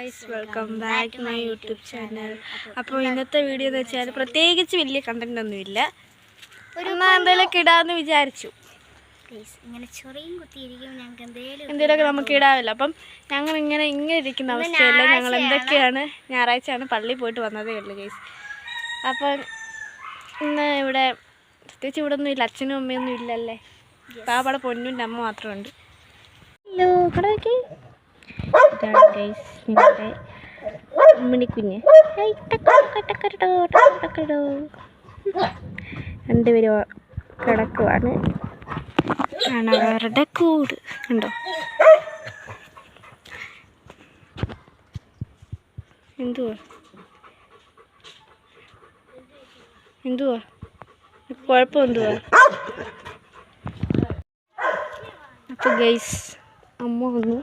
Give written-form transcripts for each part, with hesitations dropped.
Guys, welcome back to my YouTube channel. അപ്പോൾ ഇന്നത്തെ video എന്ന് വെച്ചാൽ പ്രത്യേകിച്ച് വലിയ കണ്ടന്റ് ഒന്നുമില്ല, എന്തെങ്കിലുമൊക്കെ ഇടാമെന്ന് വിചാരിച്ചു. എന്തെങ്കിലുമൊക്കെ നമുക്ക് ഇടാമല്ലോ. അപ്പം ഞങ്ങൾ ഇങ്ങനെ ഇരിക്കുന്ന അവസ്ഥയല്ല. ഞങ്ങൾ എന്തൊക്കെയാണ് ഞായറാഴ്ചയാണ് പള്ളിയിൽ പോയിട്ട് വന്നതേ ഉള്ളൂ ഗൈസ്. അപ്പം ഇന്ന് ഇവിടെ പ്രത്യേകിച്ച് ഇവിടെ ഒന്നും ഇല്ല, അച്ഛനും അമ്മയൊന്നും ഇല്ലല്ലേ. പാപ്പാടെ പൊന്നൂൻ്റെ അമ്മ മാത്രമുണ്ട്. ഹലോ കടക്കി നിങ്ങളുടെ ഉമ്മിണിക്കുഞ്ഞ് രണ്ടുപേരും കിടക്കുവാണ്. അവരുടെ കൂട് ഉണ്ടോ? എന്തുവാ കുഴപ്പം എന്തുവാ? അപ്പോൾ ഗൈസ്, അമ്മ വന്നു.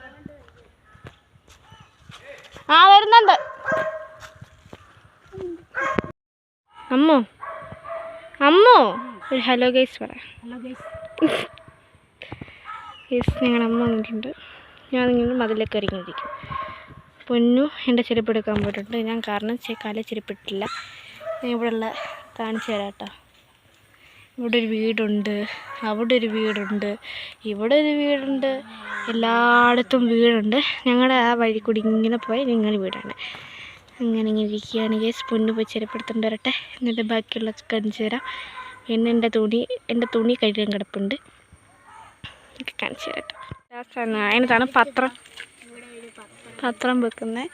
വരുന്നുണ്ട് അമ്മോ. അമ്മോ ഒരു ഹലോ ഗൈസ് പറ. ഗൈസ്, ഞങ്ങളുടെ അമ്മ വന്നിട്ടുണ്ട്. ഞാനിങ്ങനെ മതിലൊക്കെ ഇറങ്ങിയിരിക്കും. പൊന്നു എൻ്റെ ചെരുപ്പ് എടുക്കാൻ പോയിട്ടുണ്ട്. ഞാൻ കാരണം കാലിൽ ചെരുപ്പിട്ടില്ല. ഞാൻ ഇവിടെയുള്ള കാണിച്ചു തരാം കേട്ടോ. ഇവിടെ ഒരു വീടുണ്ട്, അവിടെ ഒരു വീടുണ്ട്, ഇവിടെ ഒരു വീടുണ്ട്, എല്ലായിടത്തും വീടുണ്ട്. ഞങ്ങളുടെ ആ വഴി കൂടി ഇങ്ങനെ പോയി നിങ്ങളുടെ വീടാണ്. അങ്ങനെ ഇങ്ങനെ ഇരിക്കുകയാണ് ഗൈസ്. പൊന്നു പോയി ചെരുപ്പെടുത്തുകൊണ്ട് വരട്ടെ, എന്നിട്ട് ബാക്കിയുള്ള കാണിച്ചു തരാം. പിന്നെ എൻ്റെ തുണി കഴുകാൻ കിടപ്പുണ്ട്, കാണിച്ചു തരട്ടെ. അതിനകത്താണ് പത്രം വെക്കുന്നത്.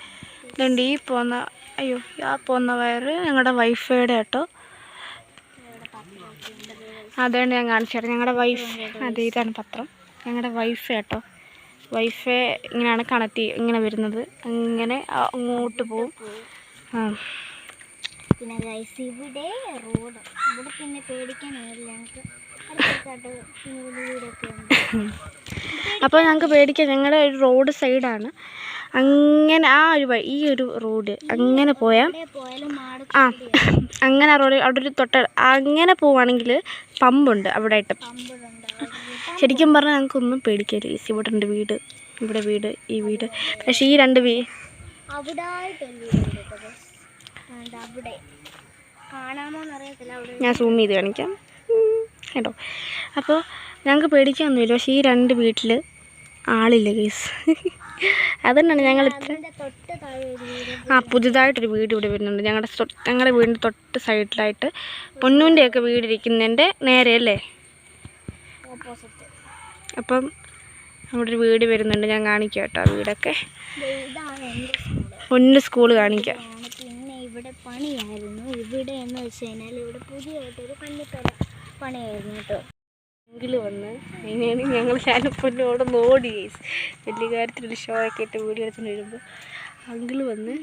ഇതുകൊണ്ട് ഈ പോകുന്ന വയറ് ഞങ്ങളുടെ വൈഫൈയുടെ കേട്ടോ. അതുകൊണ്ട് ഞാൻ കാണിച്ചു തരാം. ഞങ്ങളുടെ അതെ, ഇതാണ് പത്രം. ഞങ്ങളുടെ വൈഫൈ കേട്ടോ. വൈഫൈ ഇങ്ങനെയാണ് കണക്ട് ഇങ്ങനെ വരുന്നത്. അങ്ങനെ അങ്ങോട്ട് പോവും. പിന്നെ ഇവിടെ റോഡ്, ഇവിടെ പിന്നെ പേടിക്കാനില്ല ഞങ്ങൾക്ക്. അപ്പോൾ ഞങ്ങൾക്ക് പേടിക്കാൻ, ഞങ്ങളുടെ ഒരു റോഡ് സൈഡാണ്. അങ്ങനെ ഈ ഒരു റോഡ് അങ്ങനെ പോയാൽ അങ്ങനെ ആ റോഡ് അവിടെ ഒരു അങ്ങനെ പോവുകയാണെങ്കിൽ പമ്പുണ്ട് അവിടെ ആയിട്ട്. ശരിക്കും പറഞ്ഞാൽ ഞങ്ങൾക്കൊന്നും പേടിക്കില്ല. ഇവിടെ ഉണ്ട് വീട്, ഇവിടെ വീട്, ഈ വീട്. പക്ഷേ ഈ രണ്ട് ഞാൻ സൂം ചെയ്ത് കാണിക്കാം കേട്ടോ. അപ്പോൾ ഞങ്ങൾക്ക് പേടിക്കാനൊന്നുമില്ല. പക്ഷേ ഈ രണ്ട് വീട്ടിൽ ആളില്ല ഗൈസ്. അതുകൊണ്ടാണ് ഞങ്ങൾ പുതുതായിട്ടൊരു വീട് ഇവിടെ വരുന്നുണ്ട്. ഞങ്ങളുടെ വീടിൻ്റെ തൊട്ട് സൈഡിലായിട്ട് പൊന്നൂൻ്റെയൊക്കെ വീടിരിക്കുന്നതിൻ്റെ നേരെ അല്ലേ. അപ്പം അവിടെ ഒരു വീട് വരുന്നുണ്ട്. ഞാൻ കാണിക്കാം കേട്ടോ ആ വീടൊക്കെ. പൊന്നു സ്കൂൾ കാണിക്കാം. പിന്നെ ഇവിടെ പണിയായിരുന്നു. ഇവിടെ എന്ന് വെച്ച് കഴിഞ്ഞാൽ ഇവിടെ പുതിയതായിട്ടൊരു കഞ്ഞിക്കട പണിയായിരുന്നു കേട്ടോ. വന്ന് അതിനാണ് ഞങ്ങൾ ശാനപ്പൊന്നോട് ഓടി ഗൈസ്. വലിയ കാര്യത്തിലൊരു ഷോ ഒക്കെ ഇട്ട് വീഡിയോ എടുത്തുകൊണ്ട് വരുമ്പോൾ അങ്കിള് വന്ന്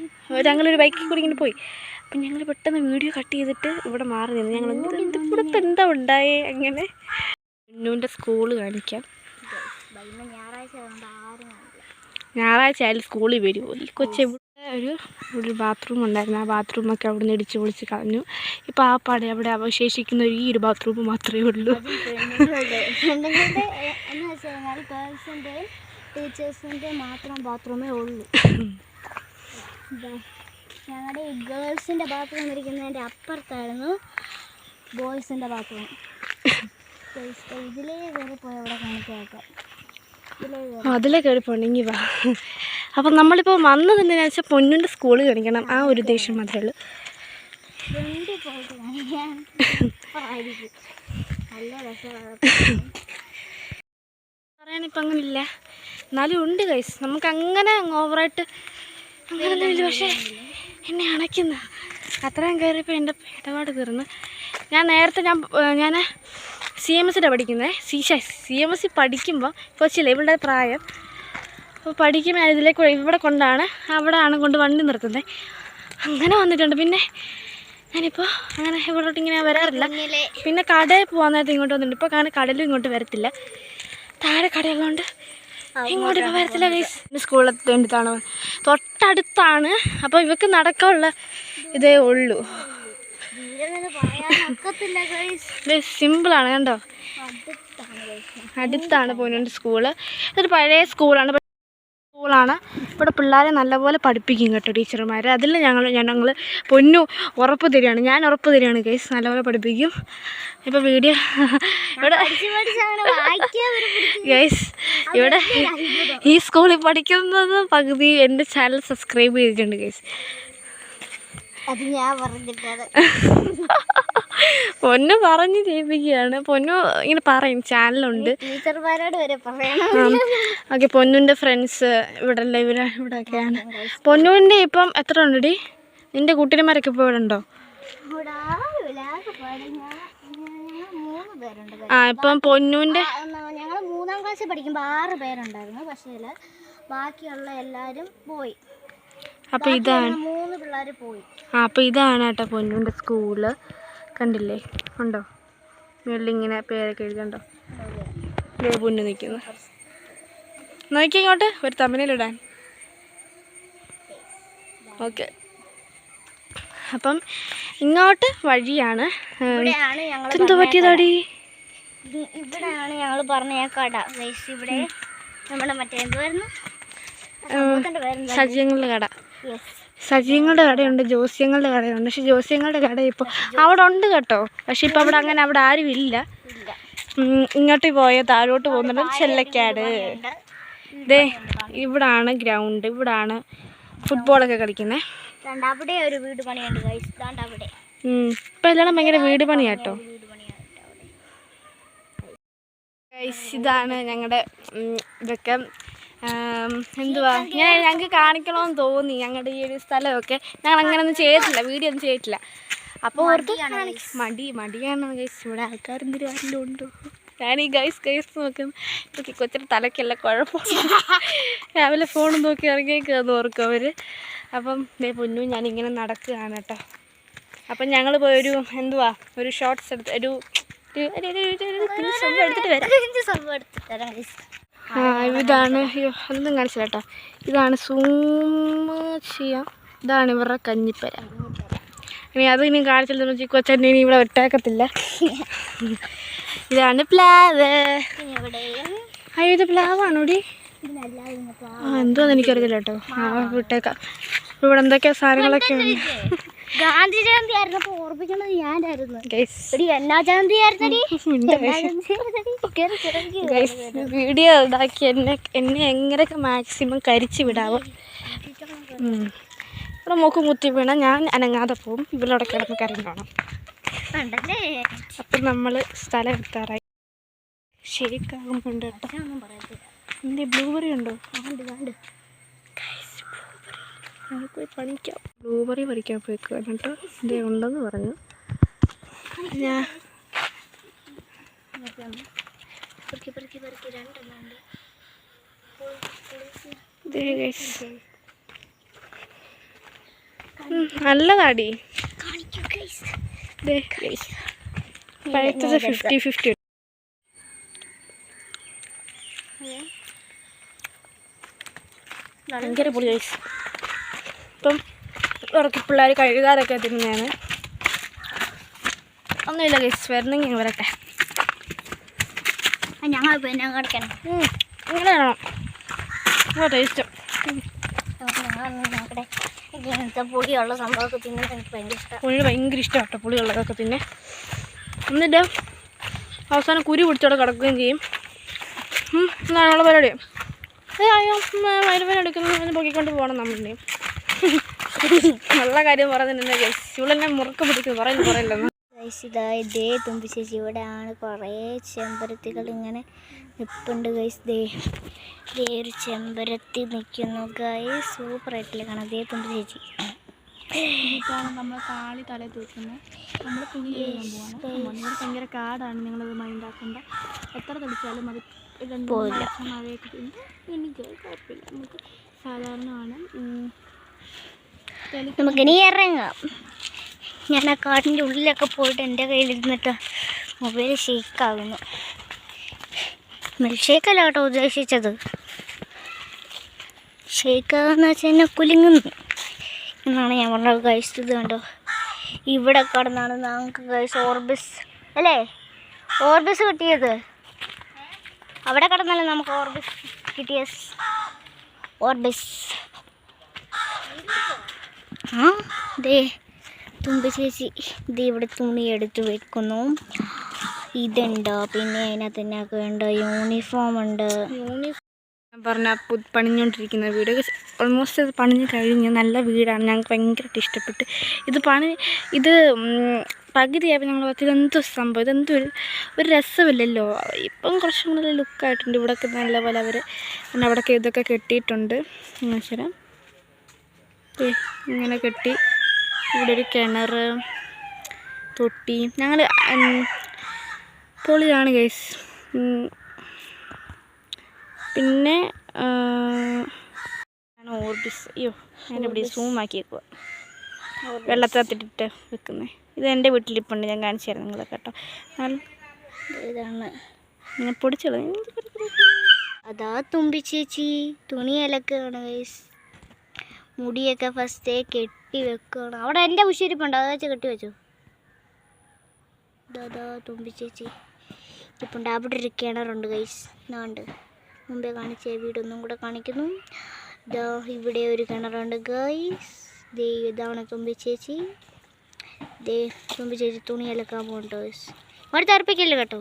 ഞങ്ങളൊരു ബൈക്കിൽ കൂടി ഇങ്ങനെ പോയി. അപ്പം ഞങ്ങൾ പെട്ടെന്ന് വീഡിയോ കട്ട് ചെയ്തിട്ട് ഇവിടെ മാറി നിന്ന്. ഞങ്ങൾ ഇവിടെ ഇപ്പം എന്താ ഉണ്ടായേ. അങ്ങനെ പൊന്നൂൻ്റെ സ്കൂള് കാണിക്കാം. ഞായറാഴ്ച ആയാലും സ്കൂളിൽ വരുമോ ഈ കൊച്ചെ. ഒരു ബാത്റൂം ഉണ്ടായിരുന്നു. ആ ബാത്റൂമൊക്കെ അവിടെ നിന്ന് ഇടിച്ച് പൊളിച്ച് കളഞ്ഞു. ഇപ്പോൾ ആ പാടെ അവിടെ അവശേഷിക്കുന്ന ഈ ഒരു ബാത്റൂം മാത്രമേ ഉള്ളൂ. ടീച്ചേഴ്സിൻ്റെ മാത്രം ബാത്റൂമേ ഉള്ളൂ. ഞങ്ങളുടെ ഈ ഗേൾസിൻ്റെ ബാത്റൂം ഇരിക്കുന്നതിൻ്റെ അപ്പുറത്തായിരുന്നു ബോയ്സിൻ്റെ ബാത്റൂം. ഇതിലേ കയറി പോയി അവിടെ കാണിക്കാം. അതിലേ കയറി പോകണമെങ്കിൽ വാ. അപ്പം നമ്മളിപ്പോൾ വന്നത് എന്താണെന്ന് വെച്ചാൽ പൊന്നൂൻ്റെ സ്കൂൾ കാണിക്കണം. ആ ഒരു ഉദ്ദേശം മാത്രമേ ഉള്ളൂ. പറയാനിപ്പോൾ അങ്ങനെ ഇല്ല, എന്നാലും ഉണ്ട് ഗൈസ്. നമുക്ക് അങ്ങനെ ഓവറായിട്ട് അങ്ങനെയൊന്നുമില്ല. പക്ഷേ എന്നെ അണയ്ക്കുന്ന അത്രയും കയറിയപ്പോൾ എൻ്റെ ഇടപാട് തീർന്ന്. ഞാൻ CMSC പഠിക്കുന്നത്. CMSC പഠിക്കുമ്പോൾ കൊച്ചില്ല ഇവളുടെ പ്രായം. അപ്പോൾ പഠിക്കുമ്പോൾ ഇതിലേക്ക് ഇവിടെ അവിടെയാണ് കൊണ്ട് വണ്ടി നിർത്തുന്നത്. അങ്ങനെ വന്നിട്ടുണ്ട്. പിന്നെ ഞാനിപ്പോൾ അങ്ങനെ ഇവിടോട്ട് ഇങ്ങനെ വരാറില്ല. പിന്നെ കടയിൽ പോകാൻ നേരത്തെ ഇങ്ങോട്ട് വന്നിട്ടുണ്ട്. ഇപ്പോൾ കാരണം കടലും ഇങ്ങോട്ട് വരത്തില്ല, താഴെ കടയുള്ളതുകൊണ്ട് ഇങ്ങോട്ട് ഇപ്പോൾ വരത്തില്ല ഗൈസ്. സ്കൂളിൽ വേണ്ടിയിട്ടാണ് തൊട്ടടുത്താണ്. അപ്പോൾ ഇവർക്ക് നടക്കാനുള്ള ഇതേ ഉള്ളൂ. സിമ്പിളാണ് കണ്ടോ. അടുത്താണ് പൊന്നൂൻ്റെ സ്കൂള്. ഇതൊരു പഴയ സ്കൂളാണ്. സ്കൂളാണ്. ഇവിടെ പിള്ളേരെ നല്ലപോലെ പഠിപ്പിക്കും കേട്ടോ ടീച്ചർമാർ. അതിൽ ഞങ്ങൾ പൊന്നു ഉറപ്പ് തരികയാണ്, ഞാൻ ഉറപ്പ് തരികയാണ് ഗൈസ്, നല്ലപോലെ പഠിപ്പിക്കും. ഇപ്പോൾ വീഡിയോ ഇവിടെ ഗൈസ് ഇവിടെ ഈ സ്കൂളിൽ പഠിക്കുന്നത് പകുതി എൻ്റെ ചാനൽ സബ്സ്ക്രൈബ് ചെയ്തിട്ടുണ്ട് ഗൈസ്. അത് ഞാൻ പറഞ്ഞിട്ടത് പൊന്നു പറഞ്ഞ് ചെയ്യിപ്പിക്കുകയാണ്. പൊന്നു ഇങ്ങനെ പറയും ചാനലുണ്ട് ടീച്ചർമാരോട് വരെ പറയണം. ഓക്കെ, പൊന്നുൻ്റെ ഫ്രണ്ട്സ് ഇവിടെ അല്ല, ഇവിടെയൊക്കെയാണ്. പൊന്നുവിൻ്റെ ഇപ്പം എത്ര ഉണ്ടടി? നിൻ്റെ കൂട്ടുകാരന്മാരൊക്കെ ഇപ്പോൾ ഇവിടെ ഉണ്ടോ? ഇപ്പം പൊന്നുവിൻ്റെ ഞങ്ങൾ 3ാം ക്ലാസ്സിൽ പഠിക്കുമ്പോൾ 6 പേരുണ്ടായിരുന്നു. പക്ഷേ ബാക്കിയുള്ള എല്ലാവരും പോയി. അപ്പോൾ ഇതാണ് 3 പിള്ളേർ പോയി. അപ്പോൾ ഇതാണ് കേട്ടോ പൊന്നുവിൻ്റെ സ്കൂള്. കണ്ടില്ലേ, ഉണ്ടോ? മേളിലിങ്ങനെ പേരൊക്കെ എഴുതണ്ടോ? പൊന്നു നിൽക്കുന്നു. നോക്കി ഇങ്ങോട്ട് ഒരു തമിഴിലിടാൻ. ഓക്കെ, അപ്പം ഇങ്ങോട്ട് വഴിയാണ്. എന്ത് പറ്റിയതാടി? ഇവിടെയാണ് ഞങ്ങൾ പറഞ്ഞ കട. ഇവിടെ നമ്മുടെ മറ്റേ എന്തുവായിരുന്നു, സജ്യങ്ങളുടെ കട. സജ്യങ്ങളുടെ കടയുണ്ട്, ജോസ്യങ്ങളുടെ കടയുണ്ട്. പക്ഷെ ജോസ്യങ്ങളുടെ കട ഇപ്പോൾ അവിടെ ഉണ്ട് കേട്ടോ. പക്ഷെ ഇപ്പം അവിടെ ആരും ഇല്ല. ഇങ്ങോട്ട് പോയ താഴോട്ട് പോകുന്നത് ചെല്ലക്കാട്. ദേ ഇവിടാണ് ഗ്രൗണ്ട്, ഇവിടാണ് ഫുട്ബോളൊക്കെ കളിക്കുന്നത്. അവിടെ ഒരു വീട് പണിയുണ്ട് ഗൈസ്. അവിടെ ഇപ്പം എല്ലാം ഭയങ്കര വീട് പണിയാട്ടോ ഗൈസ്. ഇതാണ് ഞങ്ങളുടെ ഇതൊക്കെ എന്തുവാ, ഞങ്ങൾക്ക് കാണിക്കണമെന്ന് തോന്നി ഞങ്ങളുടെ ഈ ഒരു സ്ഥലമൊക്കെ. ഞങ്ങൾ അങ്ങനെയൊന്നും ചെയ്തിട്ടില്ല, വീഡിയോ ഒന്നും ചെയ്തിട്ടില്ല. അപ്പോൾ ഓർത്ത് മടിയാണ് ഗൈസ്. ഇവിടെ ആൾക്കാർ എന്തൊരു ആരെങ്കിലും ഉണ്ടോ? ഞാൻ ഈ ഗൈസ് നോക്കുന്നു. കൊച്ചിൻ്റെ തലയ്ക്കല്ല കുഴപ്പമില്ല. രാവിലെ ഫോണും നോക്കി ഇറങ്ങിയേക്കാന്ന് ഓർക്കും അവർ. അപ്പം ദേ പൊന്നു ഞാനിങ്ങനെ നടക്കുകയാണ് കേട്ടോ. അപ്പം ഞങ്ങൾ പോയൊരു എന്തുവാ ഒരു ഷോർട്ട്സ് എടുത്ത് എടുത്തിട്ട് വരാം. ഇതാണ്, അയ്യോ അതൊന്നും കാണിച്ചില്ല കേട്ടോ. ഇതാണ് സൂം ചെയ്യാം. ഇതാണ് ഇവരുടെ കഞ്ഞിപ്പര. ഇനി അത് ഇനി കാണിച്ചില്ല കൊച്ചെന്നെ ഇനി ഇവിടെ വിട്ടേക്കത്തില്ല. ഇതാണ് പ്ലാവ്. അയ്യോ ഇത് പ്ലാവാണോടി? എന്തോന്ന് എനിക്കറിയില്ല കേട്ടോ. വിട്ടേക്കാം. ഇവിടെ എന്തൊക്കെയാ സാധനങ്ങളൊക്കെ ഉണ്ട്. ഗാന്ധി ജയന്തി ആയിരുന്നപ്പോ ഓർപ്പിക്കണത് ഞാനായിരുന്നു. എന്നാ ജയന്തി ആയിരുന്നടി? വീഡിയോ ഇതാക്കി എന്നെ എങ്ങനെയൊക്കെ മാക്സിമം കരിച്ചു വിടാവോ. ഇവിടെ മൂക്ക് മുത്തി വീണ ഞാൻ അനങ്ങാതെ പോവും. ഇവരോടെ കിടന്ന് കരഞ്ഞോണം. അപ്പം നമ്മൾ സ്ഥലം എത്താറായി. ശരിക്കാകുന്നുണ്ട് കേട്ടോ. എൻ്റെ ബ്ലൂബെറി ഉണ്ടോ? ഞങ്ങൾ പോയി പണിക്കാം. ബ്ലൂബെറി പറിക്കാൻ പോയിക്കുവാണ് കേട്ടോ. ഇതേ ഉണ്ടെന്ന് പറഞ്ഞു. ഞാൻ നല്ലതാടി. പഴുത്തത് 50-50. ഭയങ്കര പൊളി ഗൈസ്. ഇപ്പം ഉറക്കി പിള്ളേർ കഴുകാതൊക്കെ തിന്നാണ്. ഒന്നുമില്ല ഗൈസ്, വരണമെങ്കിൽ ഞാൻ വരട്ടെ. ഞങ്ങൾ പിന്നെ കിടക്കണം. ഇങ്ങനെ വേണം. ടേസ്റ്റ് ഇങ്ങനത്തെ പുളിയുള്ള സംഭവമൊക്കെ തിന്നാൻ എനിക്ക് ഭയങ്കര ഇഷ്ടം. പുളി ഭയങ്കര ഇഷ്ടമാണ് കേട്ടോ, പുളിയുള്ളതൊക്കെ പിന്നെ. എന്നിട്ട് അവസാനം കുരു പിടിച്ചോടെ കിടക്കുകയും ചെയ്യും. എന്നുള്ള പരിപാടി. അയ്യോ മരുമേന എടുക്കുന്നത് പൊക്കിക്കൊണ്ട് പോകണം നമ്മളുടെയും. നല്ല കാര്യം പറയുന്നുണ്ട് ഗൈസ്. ഇവളെന്നെ മുറുക്ക പിടിക്കുന്നു. പറയില്ലെന്ന് ഇതേ തുമ്പി ചേച്ചി. ഇവിടെയാണ് കുറേ ചെമ്പരത്തികൾ ഇങ്ങനെ നിൽപ്പുണ്ട് ഗൈസ്. ദേ ഒരു ചെമ്പരത്തി നിൽക്കുന്നു ഗൈസ്. സൂപ്പറായിട്ടില്ല കാണാം. ദേ തുമ്പി ചേച്ചി. നമ്മൾ താളി തലയിൽ തൂക്കുന്നത്. നമ്മൾ തുണി ചെയ്യാൻ പോവാണ്. ഭയങ്കര കാടാണ്. നിങ്ങളത് മൈൻഡാക്കണ്ട. എത്ര തളിച്ചാലും അത് മഴയൊക്കെ എനിക്ക് കുഴപ്പമില്ല. നമുക്ക് സാധാരണ ആണ്. നമുക്കിനി ഇറങ്ങാം. ഞാൻ ആ കാട്ടിൻ്റെ ഉള്ളിലൊക്കെ പോയിട്ട് എൻ്റെ കയ്യിലിരുന്നിട്ട് മൊബൈൽ ഷേക്കാകുന്നു. മിൽക്ക് ഷേക്കല്ല കേട്ടോ ഉദ്ദേശിച്ചത്. ഷേക്കാന്ന് വെച്ചാൽ എന്നെ കുലുങ്ങുന്നു എന്നാണ് ഞാൻ പറഞ്ഞത് ഗൈസ്. ഇത് കണ്ടോ, ഇവിടെ കിടന്നാണ് നമുക്ക് ഗൈസ് ഓർബിസ് അല്ലേ, ഓർബിസ് കിട്ടിയത്. അവിടെ കിടന്നല്ലേ നമുക്ക് ഓർബിസ് കിട്ടിയത്. ഓർബിസ്. ആ ദേ തുമ്പി ചേച്ചി ഇത് ഇവിടെ തുണി എടുത്ത് വെക്കുന്നു. ഇതുണ്ട്, പിന്നെ അതിനകത്ത് ഉണ്ട് യൂണിഫോം ഉണ്ട്. ഞാൻ പറഞ്ഞ പണിഞ്ഞുകൊണ്ടിരിക്കുന്ന വീട് ഓൾമോസ്റ്റ് അത് പണിഞ്ഞ് കഴിഞ്ഞ് നല്ല വീടാണ്. ഞങ്ങൾക്ക് ഭയങ്കരമായിട്ട് ഇഷ്ടപ്പെട്ട്. ഇത് പകുതിയായപ്പോൾ ഞങ്ങൾ പറ്റി ഇതെന്തോ സംഭവം, ഒരു രസമില്ലല്ലോ. ഇപ്പം കുറച്ചും കൂടെ ലുക്കായിട്ടുണ്ട്. ഇവിടെയൊക്കെ നല്ല പോലെ അവർ പിന്നെ അവിടെയൊക്കെ ഇതൊക്കെ കെട്ടിയിട്ടുണ്ട്. ശരി ഇങ്ങനെ കെട്ടി. ഇവിടെ ഒരു കിണർ, തൊട്ടി. ഞങ്ങൾ പൊളിയാണ് ഗൈസ്. പിന്നെ ഓർബിസ്. അയ്യോ എൻ്റെ ഇവിടെ സൂം ആക്കി വെക്കുക, വെള്ളത്തിനകത്തിട്ടിട്ട് വെക്കുന്നത്. ഇത് എൻ്റെ വീട്ടിലിപ്പുണ്ട്, ഞാൻ കാണിച്ചു തരാം നിങ്ങളെ കേട്ടോ. ഇതാണ് ഞാൻ പൊടിച്ചോളൂ. അതാ തുമ്പി ചേച്ചി തുണി അലക്കുകയാണ് ഗൈസ്. മുടിയൊക്കെ ഫസ്റ്റേ കെട്ടി വെക്കണം. അവിടെ എൻ്റെ ഉശിരിപ്പുണ്ട്, അത് വെച്ച് കെട്ടി വെച്ചു. അതാ തുമ്പി ചേച്ചി ഇപ്പുണ്ട്. അവിടെ ഒരു കിണറുണ്ട് ഗൈസ്. ഇതാണ്ട് മുമ്പേ കാണിച്ച വീടൊന്നും കൂടെ കാണിക്കുന്നു. ഇതാ ഇവിടെ ഒരു കിണറുണ്ട് ഗൈസ്. ദേ ഇതാണ് തുമ്പി ചേച്ചി. ദേ തുമ്പി ചേച്ചി തുണി അലക്കാൻ പോകുന്നുണ്ട് ഗൈസ്. അവിടെ തെറിപ്പിക്കല്ലേ കേട്ടോ.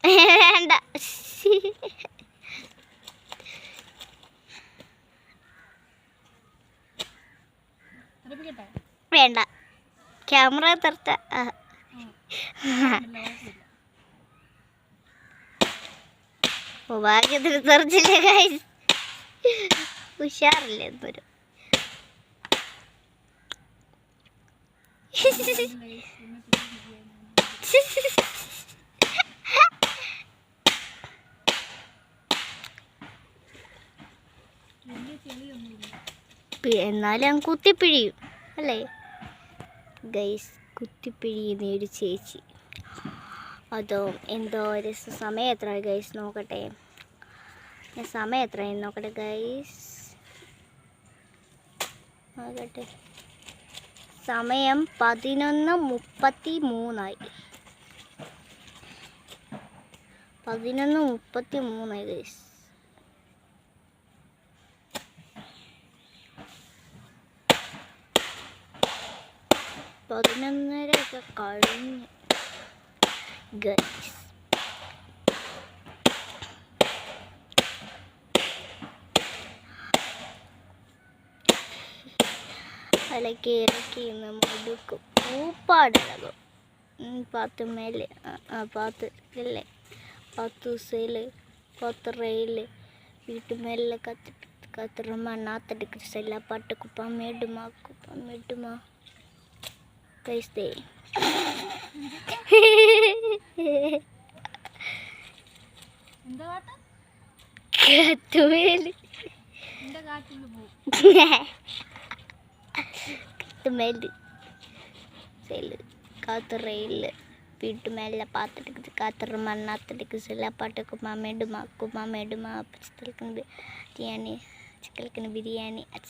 വേണ്ട വേണ്ട, ക്യാമറ തെർത്ത. ഭാഗ്യത്തിന് തെറിച്ചില്ലേ ഗൈസ്. ഉഷാറില്ലേ എന്നൊരു എന്നാലും കുത്തിപ്പിഴിയും അല്ലേ ഗൈസ്. കുത്തിപ്പിഴിയുന്ന ഒരു ചേച്ചി. അതോ എന്തോ സമയം എത്ര ഗൈസ് നോക്കട്ടെ. സമയം എത്രയെന്ന് നോക്കട്ടെ ഗൈസ്. നോക്കട്ടെ, സമയം 11:33 11:33 ഗൈസ്. പതിനൊന്നരയൊക്കെ കഴിഞ്ഞ് ഗൈസ്. അലക്കി ഇറക്കി മുടുക്കും പൂപ്പാടിളകും. 10 മേലെ 10 അല്ലേ 10 സേല് 10 റെയില് വീട്ടു മേലെ കത്തിറുമ്പ നാത്തടിക്ക് സെല്ല പാട്ട് കുപ്പമ്മേടുമാ കഴിച്ചേ. കാത്തുമേല് സെല് കാത്ത് റെയില് വീട്ടു മേലെ പാത്തടിക്ക് കാത്തിറുമ്പ നാത്തടിക്ക് സെല്ല പാട്ട് കുപ്പമ്മേടുമാ ബിരിയാണി ചിക്കൻ ബിരിയാണി അച്ഛ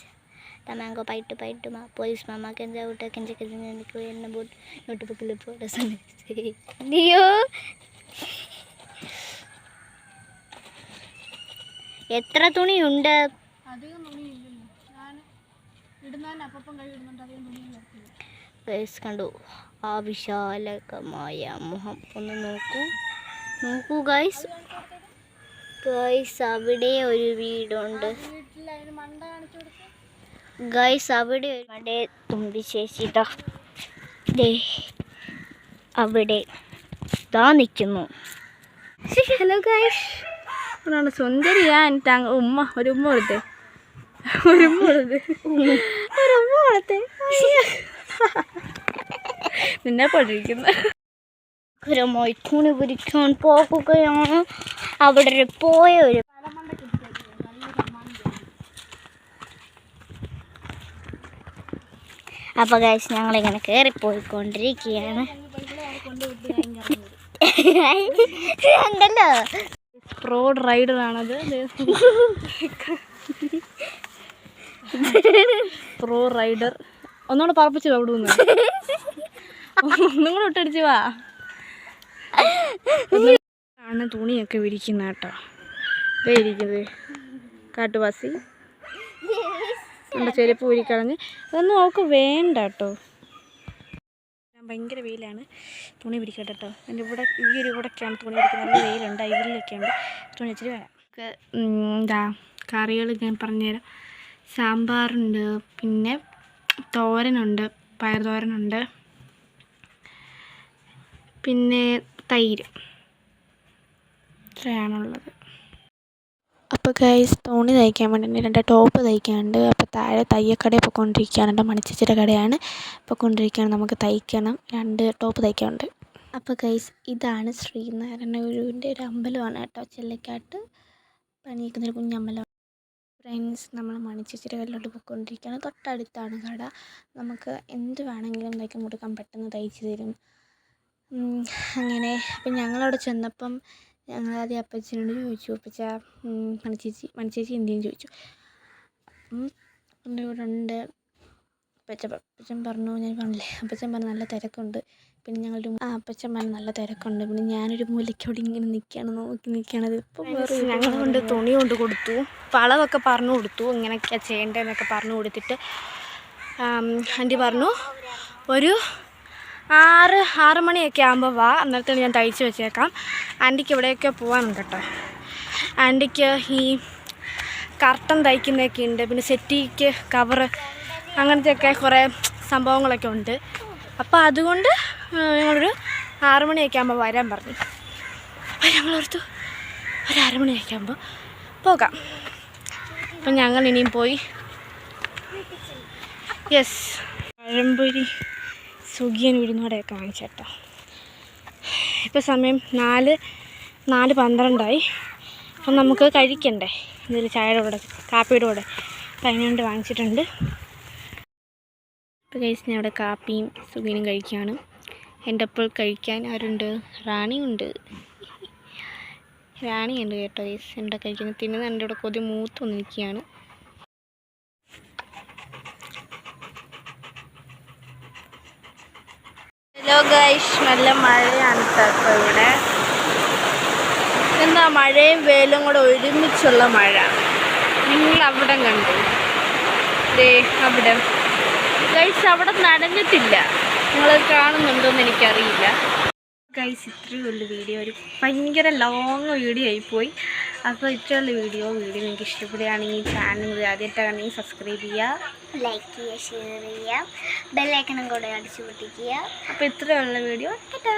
ടമാങ്കോ പൈട്ടുമാ പോലീസ് മാമാ കെഞ്ച ഊട്ട കെഞ്ച എന്നെ ബോട്ട് നോട്ട് ബുക്കിൽ ഫോട്ടോ നീയോ. എത്ര തുണിയുണ്ട്? കണ്ടു ആ വിശാലകമായ മുഖം ഒന്ന് നോക്കൂ ഗൈസ്. അവിടെ ഒരു വീടുണ്ട് ഗൈസ്. അവിടെ തുമ്പി ചേച്ചി അവിടെ നിൽക്കുന്നു. ഹലോ ഗൈസ്, സുന്ദരിയാ. ഉമ്മ ഒരു ഉമ്മ കൊടുത്തേ. നിന്നെ പഠിക്കുന്ന തുണി പിടിക്കാൻ പോകുകയാണ്. അവിടെ പോയ ഒരു അപ്പോൾ ഗൈസ് ഞങ്ങളിങ്ങനെ കയറിപ്പോയിക്കൊണ്ടിരിക്കുകയാണ്. ഉണ്ടല്ലോ റോഡ് റൈഡറാണത്. Pro rider. ഒന്നുകൂടെ പറപ്പിച്ചു അവിടെ നിന്ന് ഒന്നും കൂടെ ഇട്ടടിച്ചു വാ. ആണ് തുണിയൊക്കെ വിരിക്കുന്ന കേട്ടോ. ഇതേ ഇരിക്കുന്നത് കാട്ടുവാസി. നമ്മുടെ ചെരുപ്പ് ഊരിക്കളഞ്ഞ് അതൊന്നും അവൾക്ക് വേണ്ട കേട്ടോ. ഭയങ്കര വെയിലാണ്. തുണി പിടിക്കട്ടെ കേട്ടോ. എൻ്റെ ഇവിടെ ഈ ഒരു ഇവിടെയൊക്കെയാണ് തുണി പിടിക്കുന്നത്. നല്ല വെയിലുണ്ട്. ഇതിലൊക്കെയുണ്ട് തുണി വെച്ചിട്ട് വരാം. എന്താ കറികൾ ഞാൻ പറഞ്ഞുതരാം. സാമ്പാറുണ്ട്, പിന്നെ തോരനുണ്ട്, പയർ തോരനുണ്ട്, പിന്നെ തൈര്. ഇത്രയാണുള്ളത്. അപ്പോൾ ഗൈസ് തുണി തയ്ക്കാൻ വേണ്ടി 2 ടോപ്പ് തയ്ക്കാനുണ്ട്. അപ്പോൾ താഴെ തയ്യക്കടയിൽ പോയിക്കൊണ്ടിരിക്കുകയാണ് കേട്ടോ. മണിച്ചേച്ചിയുടെ കടയാണ്. പോയിക്കൊണ്ടിരിക്കുകയാണ്. നമുക്ക് തയ്ക്കണം. 2 ടോപ്പ് തയ്ക്കാനുണ്ട്. അപ്പോൾ ഗൈസ് ഇതാണ് ശ്രീനാരായണ ഗുരുവിൻ്റെ ഒരു അമ്പലമാണ് കേട്ടോ. ചെല്ലക്കാട്ട് പണിയിക്കുന്നൊരു കുഞ്ഞമ്പലം. ഫ്രണ്ട്സ്, നമ്മൾ മണിച്ചേച്ചിയുടെ കടയിലോട്ട് പോയിക്കൊണ്ടിരിക്കുകയാണ്. തൊട്ടടുത്താണ് കട. നമുക്ക് എന്ത് വേണമെങ്കിലും തയ്ക്കാൻ കൊടുക്കാൻ പെട്ടെന്ന് തയ്ച്ച് തരും. അങ്ങനെ അപ്പം ഞങ്ങളവിടെ ചെന്നപ്പം ഞങ്ങളാദ്യം അപ്പച്ചനോട് ചോദിച്ചു, അപ്പച്ച മണിച്ചേച്ചി എന്തെങ്കിലും ചോദിച്ചു. എൻ്റെ കൂടെ ഉണ്ട് അപ്പച്ചൻ പറഞ്ഞു, ഞാൻ പറഞ്ഞില്ലേ അപ്പച്ചൻ പറഞ്ഞു നല്ല തിരക്കുണ്ട്. പിന്നെ അപ്പച്ചൻ പറഞ്ഞു നല്ല തിരക്കുണ്ട്. പിന്നെ ഞാനൊരു മൂലയ്ക്കോട് ഇങ്ങനെ നോക്കി നിൽക്കുകയാണത്. ഇപ്പം ഞങ്ങൾ കൊണ്ട് തുണി കൊണ്ട് കൊടുത്തു, അളവൊക്കെ പറഞ്ഞു കൊടുത്തു, ഇങ്ങനെയൊക്കെയാണ് ചെയ്യേണ്ടതെന്നൊക്കെ പറഞ്ഞു കൊടുത്തിട്ട് ആൻറ്റി പറഞ്ഞു ഒരു 6 മണിയൊക്കെ ആകുമ്പോൾ വാ, അന്നേരത്തേന് ഞാൻ തയ്ച്ച് വെച്ചേക്കാം. ആൻറ്റിക്ക് ഇവിടെയൊക്കെ പോകാനുണ്ട് കേട്ടോ. ആൻറ്റിക്ക് ഈ കർട്ടൻ തയ്ക്കുന്നതൊക്കെ ഉണ്ട്, പിന്നെ സെറ്റിക്ക് കവറ് അങ്ങനത്തെയൊക്കെ കുറേ സംഭവങ്ങളൊക്കെ ഉണ്ട്. അപ്പോൾ അതുകൊണ്ട് ഞങ്ങളൊരു 6 മണിയൊക്കെ ആകുമ്പോൾ വരാൻ പറഞ്ഞു. അപ്പോൾ ഞങ്ങളോർത്തു ഒരു 6 മണിയൊക്കെ ആകുമ്പോൾ പോകാം. അപ്പം ഞങ്ങൾ ഇനിയും പോയി. യെസ്, പഴംപൊരി സുഖിയൻ ഉഴുന്നോടെയൊക്കെ വാങ്ങിച്ചേട്ടോ. ഇപ്പോൾ സമയം 4:12 അപ്പം നമുക്ക് കഴിക്കണ്ടേ ഇതിൽ ചായയുടെ കൂടെ കാപ്പിയുടെ കൂടെ. അപ്പം അതിനുവേണ്ടി വാങ്ങിച്ചിട്ടുണ്ട്. ഇപ്പോൾ കഴിച്ച് ഞാൻ അവിടെ കാപ്പിയും സുഖിയനും കഴിക്കുകയാണ്. എൻ്റെ ഒപ്പം കഴിക്കാൻ ആരുണ്ട്? റാണിയുണ്ട്. റാണിയുണ്ട് കേട്ടോ ഗൈസ്. എൻ്റെ കഴിക്കുന്നത് തിന്നുന്ന എൻ്റെ ഇവിടെ കൊതി മൂത്ത് നിൽക്കുകയാണ്. ഹലോ ഗൈസ്, നല്ല മഴയാണ് കേട്ടോ ഇവിടെ. എന്താ മഴയും വെയിലും കൂടെ ഒരുമിച്ചുള്ള മഴ. നിങ്ങൾ അവിടെ കണ്ടു അവിടെ ഗൈസ്, അവിടെ നനഞ്ഞിട്ടില്ല. നിങ്ങൾ കാണുന്നുണ്ടോയെന്ന് എനിക്കറിയില്ല ഗൈസ്. ഇത്രയേ ഉള്ളൂ വീഡിയോ. ഒരു ഭയങ്കര ലോങ് വീഡിയോ ആയിപ്പോയി. അപ്പോൾ ഇത്രയുള്ള വീഡിയോ നിങ്ങൾക്ക് ഇഷ്ടപ്പെടുകയാണെങ്കിൽ ചാനൽ ആദ്യമായിട്ടാണെങ്കിൽ സബ്സ്ക്രൈബ് ചെയ്യുക, ലൈക്ക് ചെയ്യുക, ഷെയർ ചെയ്യുക, ബെല്ലൈക്കണും കൂടെ അടിച്ചു പൊട്ടിക്കുക. അപ്പോൾ ഇത്രയുള്ള വീഡിയോ. ടാറ്റാ.